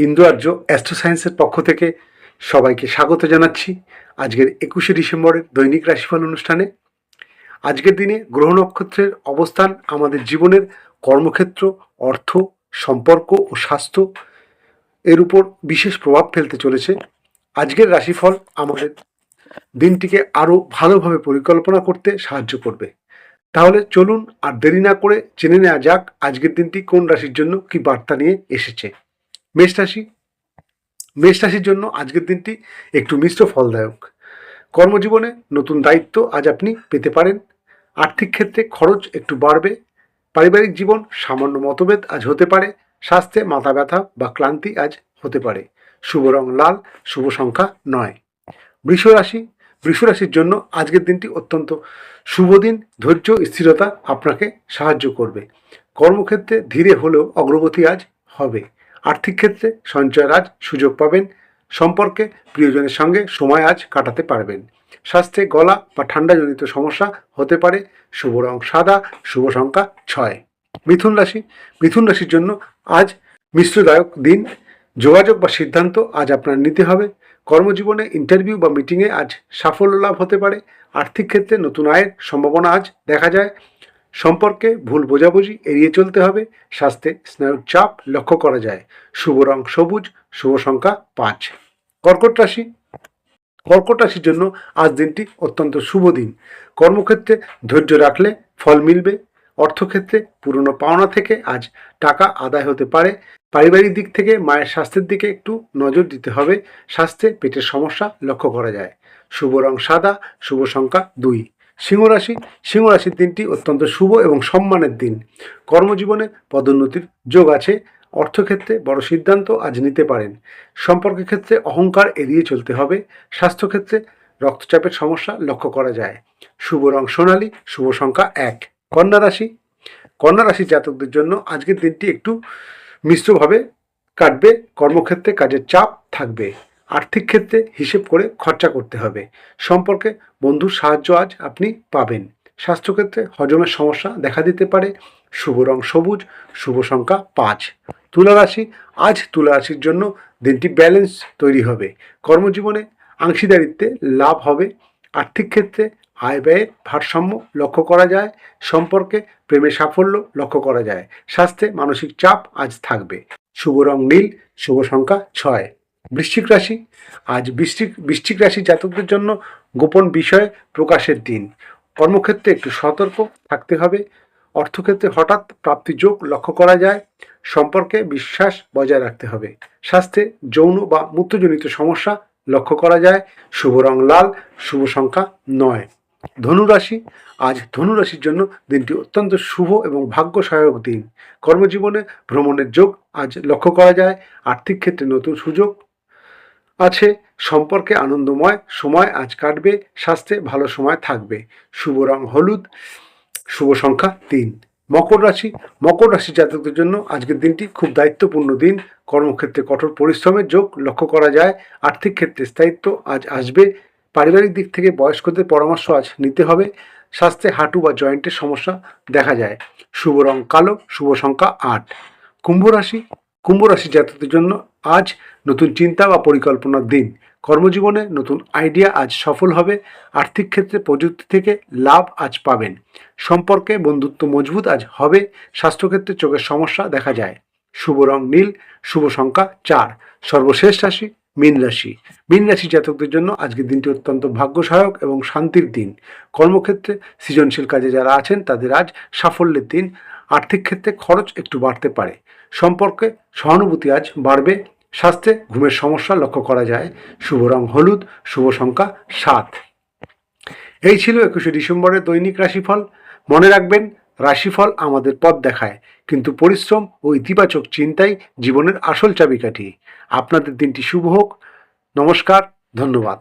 ইন্দু আর্য astro সায়েন্সের পক্ষ থেকে সবাইকে স্বাগত জানাচ্ছি আজকের 21শে ডিসেম্বরের দৈনিক রাশিফল অনুষ্ঠানে। আজকের দিনে গ্রহ নক্ষত্রের অবস্থান আমাদের জীবনের কর্মক্ষেত্র, অর্থ, সম্পর্ক ও স্বাস্থ্য এর উপর বিশেষ প্রভাব ফেলতে চলেছে। আজকের রাশিফল আমাদের দিনটিকে আরও ভালোভাবে পরিকল্পনা করতে সাহায্য করবে। তাহলে চলুন আর দেরি না করে জেনে নেওয়া যাক আজকের দিনটি কোন রাশির জন্য কি বার্তা নিয়ে এসেছে। মেষ রাশি। মেষ রাশির জন্য আজকের দিনটি একটু মিশ্র ফলদায়ক। কর্মজীবনে নতুন দায়িত্ব আজ আপনি পেতে পারেন। আর্থিক ক্ষেত্রে খরচ একটু বাড়বে। পারিবারিক জীবন সামান্য মতভেদ আজ হতে পারে। স্বাস্থ্যে মাথা ব্যথা বা ক্লান্তি আজ হতে পারে। শুভ রং লাল, শুভ সংখ্যা 9। বৃষ রাশি। বৃষ রাশির জন্য আজকের দিনটি অত্যন্ত শুভ দিন। ধৈর্য স্থিরতা আপনাকে সাহায্য করবে। কর্মক্ষেত্রে ধীরে হলেও অগ্রগতি আজ হবে। আর্থিক ক্ষেত্রে সঞ্চয়ের আজ সুযোগ পাবেন। সম্পর্কে প্রিয়জনের সঙ্গে সময় আজ কাটাতে পারবেন। স্বাস্থ্যে গলা বা ঠান্ডাজনিত সমস্যা হতে পারে। শুভ রং সাদা, শুভ সংখ্যা 6। মিথুন রাশি। মিথুন রাশির জন্য আজ মিশ্রদায়ক দিন। যোগাযোগ বা সিদ্ধান্ত আজ আপনার নিতে হবে। কর্মজীবনে ইন্টারভিউ বা মিটিংয়ে আজ সাফল্য লাভ হতে পারে। আর্থিক ক্ষেত্রে নতুন আয়ের সম্ভাবনা আজ দেখা যায়। সম্পর্কে ভুল বোঝাবুঝি এড়িয়ে চলতে হবে। স্বাস্থ্যে স্নায়ুর চাপ লক্ষ্য করা যায়। শুভ রং সবুজ, শুভ সংখ্যা 5। কর্কট রাশি। কর্কট রাশির জন্য আজ দিনটি অত্যন্ত শুভ দিন। কর্মক্ষেত্রে ধৈর্য রাখলে ফল মিলবে। অর্থক্ষেত্রে পুরনো পাওনা থেকে আজ টাকা আদায় হতে পারে। পারিবারিক দিক থেকে মায়ের স্বাস্থ্যের দিকে একটু নজর দিতে হবে। স্বাস্থ্যে পেটের সমস্যা লক্ষ্য করা যায়। শুভ রং সাদা, শুভ সংখ্যা 2। সিংহ রাশি। সিংহ রাশির দিনটি অত্যন্ত শুভ এবং সম্মানের দিন। কর্মজীবনে পদোন্নতির যোগ আছে। অর্থক্ষেত্রে বড় সিদ্ধান্ত আজ নিতে পারেন। সম্পর্কের ক্ষেত্রে অহংকার এড়িয়ে চলতে হবে। স্বাস্থ্যক্ষেত্রে রক্তচাপের সমস্যা লক্ষ্য করা যায়। শুভ রং সোনালী, শুভ সংখ্যা 1। কন্যা রাশি। কন্যা রাশির জাতকদের জন্য আজকের দিনটি একটু মিশ্রভাবে কাটবে। কর্মক্ষেত্রে কাজের চাপ থাকবে। আর্থিক ক্ষেত্রে হিসেব করে খরচা করতে হবে। সম্পর্কে বন্ধুর সাহায্য আজ আপনি পাবেন। স্বাস্থ্যক্ষেত্রে হজমের সমস্যা দেখা দিতে পারে। শুভ রং সবুজ, শুভ সংখ্যা 5। তুলা রাশি। আজ তুলা রাশির জন্য দিনটি ব্যালেন্স তৈরি হবে। কর্মজীবনে অংশীদারিত্বে লাভ হবে। আর্থিক ক্ষেত্রে আয় ব্যয়ের ভারসাম্য লক্ষ্য করা যায়। সম্পর্কে প্রেমে সাফল্য লক্ষ্য করা যায়। স্বাস্থ্যে মানসিক চাপ আজ থাকবে। শুভ রং নীল, শুভ সংখ্যা 6। বৃশ্চিক রাশি। আজ বৃশ্চিক রাশি জাতকদের জন্য গোপন বিষয় প্রকাশের দিন। কর্মক্ষেত্রে একটু সতর্ক থাকতে হবে। অর্থক্ষেত্রে হঠাৎ প্রাপ্তি যোগ লক্ষ্য করা যায়। সম্পর্কে বিশ্বাস বজায় রাখতে হবে। স্বাস্থ্যে যৌন বা মূত্রজনিত সমস্যা লক্ষ্য করা যায়। শুভ রং লাল, শুভ সংখ্যা 9। ধনুরাশি। আজ ধনুরাশির জন্য দিনটি অত্যন্ত শুভ এবং ভাগ্য সহায়ক দিন। কর্মজীবনে ভ্রমণের যোগ আজ লক্ষ্য করা যায়। আর্থিক ক্ষেত্রে নতুন সুযোগ আছে। সম্পর্কে আনন্দময় সময় আজ কাটবে। স্বাস্থ্যে ভালো সময় থাকবে। শুভ রং হলুদ, শুভ সংখ্যা 3। মকর রাশি। মকর রাশি জাতকদের জন্য আজকের দিনটি খুব দায়িত্বপূর্ণ দিন। কর্মক্ষেত্রে কঠোর পরিশ্রমের যোগ লক্ষ্য করা যায়। আর্থিক ক্ষেত্রে স্থায়িত্ব আজ আসবে। পারিবারিক দিক থেকে বয়স্কদের পরামর্শ আজ নিতে হবে। স্বাস্থ্যে হাঁটু বা জয়েন্টের সমস্যা দেখা যায়। শুভ রং কালো, শুভ সংখ্যা 8। কুম্ভ রাশি। কুম্ভ রাশি জাতকদের জন্য আজ নতুন চিন্তা বা পরিকল্পনার দিন। কর্মজীবনে নতুন আইডিয়া আজ সফল হবে। আর্থিক ক্ষেত্রে প্রযুক্তি থেকে লাভ আজ পাবেন। সম্পর্কে বন্ধুত্ব মজবুত আজ হবে। স্বাস্থ্যক্ষেত্রে চোখের সমস্যা দেখা যায়। শুভ রং নীল, শুভ সংখ্যা 4। সর্বশেষ রাশি মীন রাশি। মীন রাশি জাতকদের জন্য আজকের দিনটি অত্যন্ত ভাগ্য সহায়ক এবং শান্তির দিন। কর্মক্ষেত্রে সৃজনশীল কাজে যারা আছেন তাদের আজ সাফল্যের দিন। আর্থিক ক্ষেত্রে খরচ একটু বাড়তে পারে। সম্পর্কে সহানুভূতি আজ বাড়বে। স্বাস্থ্যে ঘুমের সমস্যা লক্ষ্য করা যায়। শুভ রং হলুদ, শুভ সংখ্যা 7। এই ছিল 21শে ডিসেম্বরের দৈনিক রাশিফল। মনে রাখবেন, রাশিফল আমাদের পথ দেখায়, কিন্তু পরিশ্রম ও ইতিবাচক চিন্তাই জীবনের আসল চাবিকাঠি। আপনাদের দিনটি শুভ হোক। নমস্কার, ধন্যবাদ।